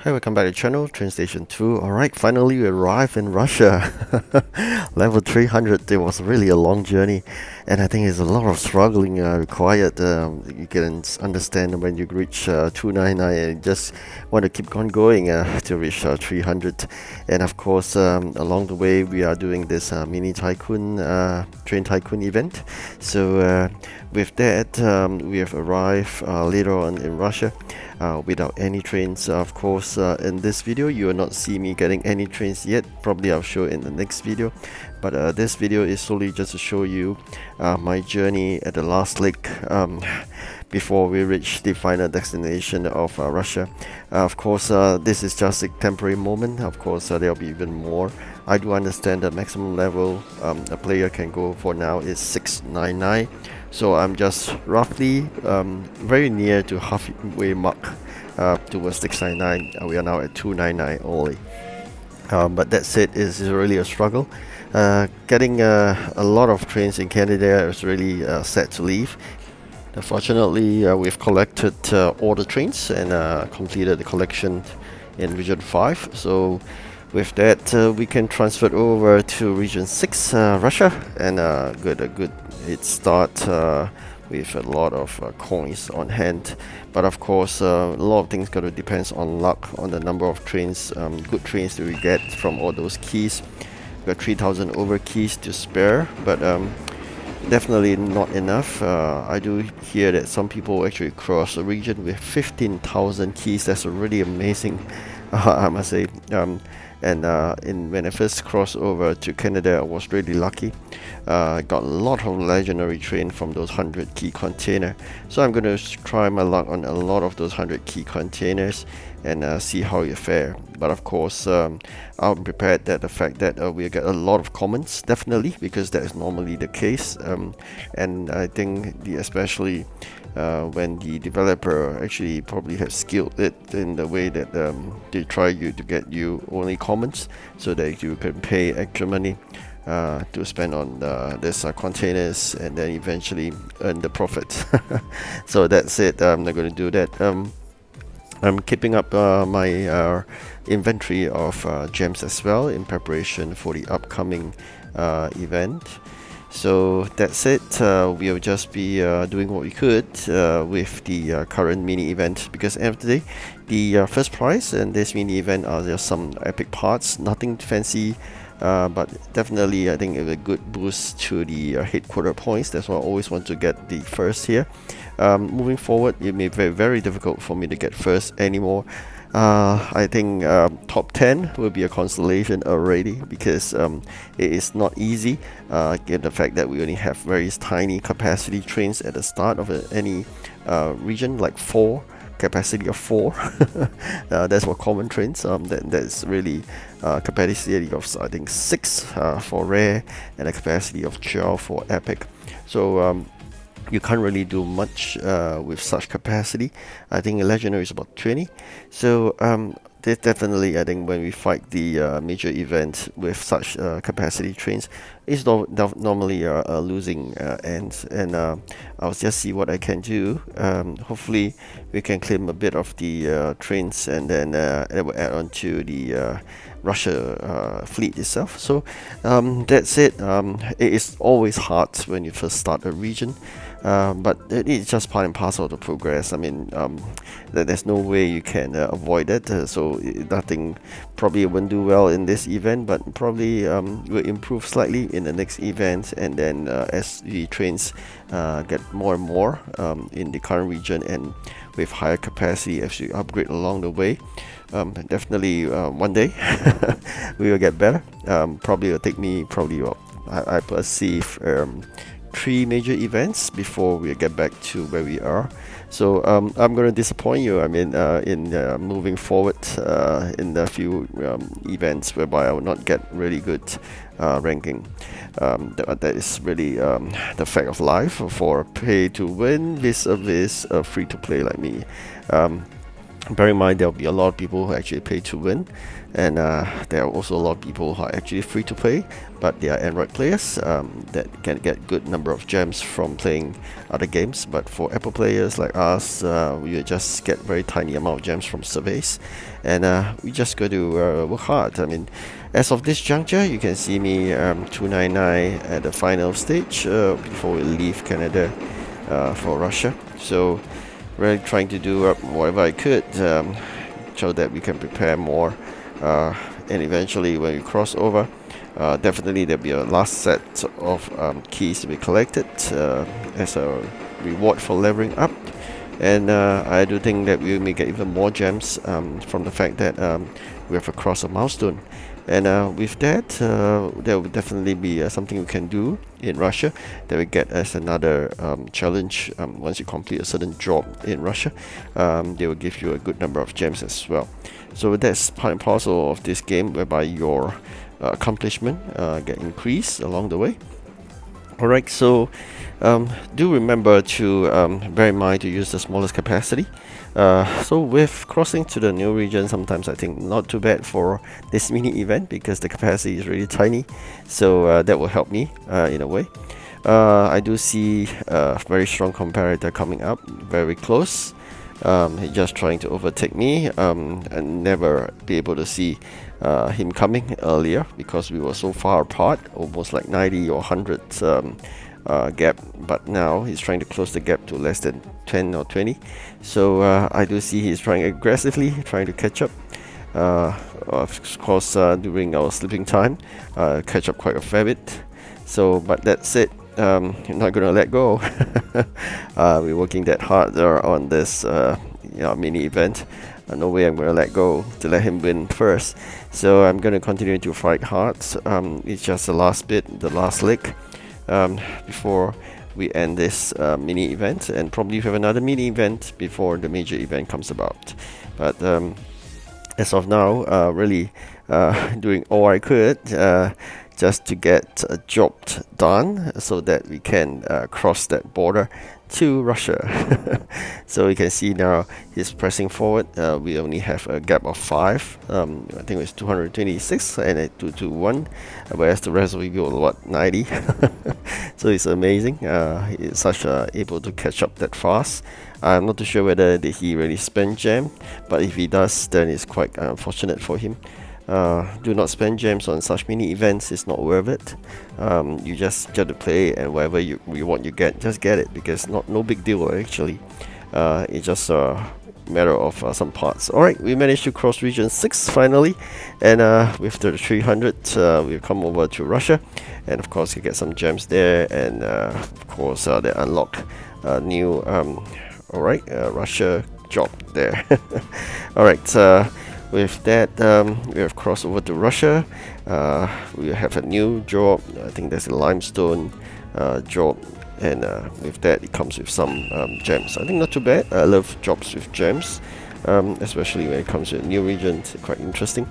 Hi, welcome back to the channel, TrainStation 2. Alright, finally we arrived in Russia. Level 300, it was really a long journey, and I think there's a lot of struggling required. You can understand when you reach 299 and you just want to keep on going to reach 300. And of course, along the way, we are doing this mini tycoon, train tycoon event. So with that, we have arrived later on in Russia. Without any trains. Of course, in this video you will not see me getting any trains yet. Probably I'll show in the next video, but this video is solely just to show you my journey at the last leg before we reach the final destination of Russia. Of course, this is just a temporary moment. Of course, there'll be even more. I do understand the maximum level a player can go for now is 699. So I'm just roughly very near to halfway mark towards 699. We are now at 299 only. But that said, is really a struggle. Getting a lot of trains in Canada is really sad to leave. Fortunately, we've collected all the trains and completed the collection in Region 5. So with that, we can transfer over to Region 6, Russia, and get a good head start with a lot of coins on hand. But of course, a lot of things got to depends on luck, on the number of trains, good trains that we get from all those keys. We got 3,000 over keys to spare, but definitely not enough. I do hear that some people actually cross the region with 15,000 keys. That's really amazing, I must say. When I first crossed over to Canada, I was really lucky. I got a lot of legendary train from those 100 key container. So I'm going to try my luck on a lot of those 100 key containers and see how you fare. But of course, I'm prepared that the fact that we get a lot of comments, definitely, because that is normally the case. And I think especially when the developer actually probably has skilled it in the way that they try to get you only comments so that you can pay extra money to spend on this containers and then eventually earn the profit. So that's it. I'm not going to do that. I'm keeping up my inventory of gems as well in preparation for the upcoming event. So that's it. We'll just be doing what we could with the current mini event, because end of the day, the first prize in this mini event are just some epic parts, nothing fancy, but definitely I think a good boost to the headquarter points. That's why I always want to get the first here. Moving forward, it may be very, very difficult for me to get first anymore. I think top 10 will be a consolation already, because it is not easy given the fact that we only have very tiny capacity trains at the start of any region, like 4 capacity of 4. That's for common trains. That's really capacity of I think 6 for rare and a capacity of 12 for epic. So you can't really do much with such capacity. I think a legendary is about 20. So definitely, I think when we fight the major event with such capacity trains, it's normally a losing end. And I'll just see what I can do. Hopefully, we can claim a bit of the trains, and then it will add on to the Russia fleet itself. So that's it. It is always hard when you first start a region. But it's just part and parcel of the progress. I mean, there's no way you can avoid it. So nothing probably won't do well in this event, but probably will improve slightly in the next event. And then as the trains get more and more in the current region and with higher capacity as we upgrade along the way, definitely one day we will get better. Probably will take me I perceive 3 major events before we get back to where we are. So I'm going to disappoint you. I mean, in moving forward in the few events whereby I will not get really good ranking. That is really the fact of life for pay to win vis-a-vis free to play like me. Bear in mind, there'll be a lot of people who actually pay to win, and there are also a lot of people who are actually free to play, but they are Android players that can get good number of gems from playing other games. But for Apple players like us, we just get very tiny amount of gems from surveys, and we just got to work hard. I mean, as of this juncture, you can see me 299 at the final stage before we leave Canada for Russia. So really trying to do whatever I could so that we can prepare more, and eventually when we cross over, definitely there'll be a last set of keys to be collected as a reward for leveling up. And I do think that we may get even more gems from the fact that we have crossed a milestone. And with that, there will definitely be something we can do in Russia that we get as another challenge. Once you complete a certain job in Russia, they will give you a good number of gems as well. So that's part and parcel of this game, whereby your accomplishment get increased along the way. Alright, so do remember to bear in mind to use the smallest capacity. So with crossing to the new region, sometimes I think not too bad for this mini event because the capacity is really tiny. So that will help me in a way. I do see a very strong comparator coming up, very close. He's just trying to overtake me and never be able to see him coming earlier because we were so far apart, almost like 90 or 100 gap. But now he's trying to close the gap to less than 10 or 20. So I do see he's trying aggressively, trying to catch up. Of course, during our sleeping time, catch up quite a fair bit. So, but that's it. You're not gonna let go. We're working that hard on this mini event. No way I'm gonna let go to let him win first. So I'm gonna continue to fight hard. It's just the last bit, the last leg, before we end this mini event, and probably have another mini event before the major event comes about. But as of now, really doing all I could just to get a job done so that we can cross that border to Russia. So you can see now he's pressing forward. We only have a gap of 5. I think it's 226 and a 221, whereas the rest of you are what, 90. So it's amazing. He's such able to catch up that fast. I'm not too sure whether he really spent gem, but if he does, then it's quite unfortunate for him. Do not spend gems on such mini events, it's not worth it. You just get to play, and whatever you want you get, just get it, because no big deal actually. It's just a matter of some parts. Alright, we managed to cross region 6 finally, and with the 300 we've come over to Russia, and of course you get some gems there, and of course they unlock new Russia job there. Alright, with that, we have crossed over to Russia. We have a new job. I think there's a limestone job, and with that, it comes with some gems. I think not too bad. I love jobs with gems, especially when it comes to a new region. It's quite interesting.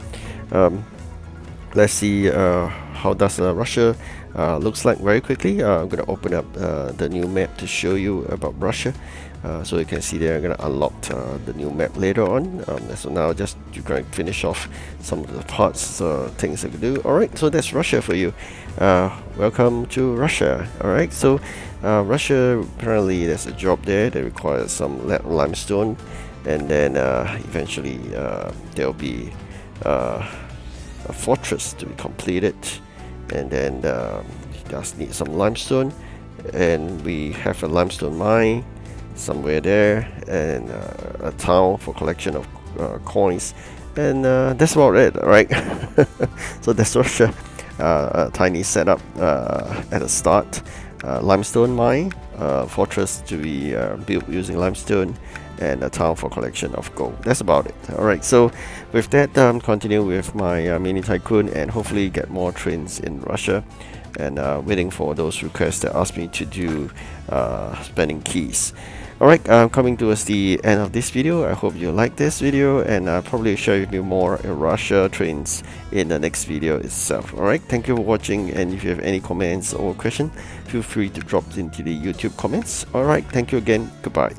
Let's see how does Russia looks like very quickly. I'm going to open up the new map to show you about Russia. So you can see there, I'm going to unlock the new map later on. So now just you're going to finish off some of the parts, things I can do. Alright, so that's Russia for you. Welcome to Russia. Alright, so Russia, apparently there's a job there that requires some limestone, and then eventually there'll be a fortress to be completed, and then it does need some limestone, and we have a limestone mine somewhere there, and a town for collection of coins, and that's about it. Right. So that's Russia. A tiny setup at the start. Limestone mine, fortress to be built using limestone, and a town for collection of gold. That's about it. Alright, so with that, continue with my mini tycoon, and hopefully get more trains in Russia, and waiting for those requests that ask me to do spending keys. Alright, coming towards the end of this video. I hope you like this video, and I'll probably share with you more Russia trains in the next video itself. Alright, thank you for watching, and if you have any comments or question, feel free to drop into the YouTube comments. Alright, thank you again. Goodbye.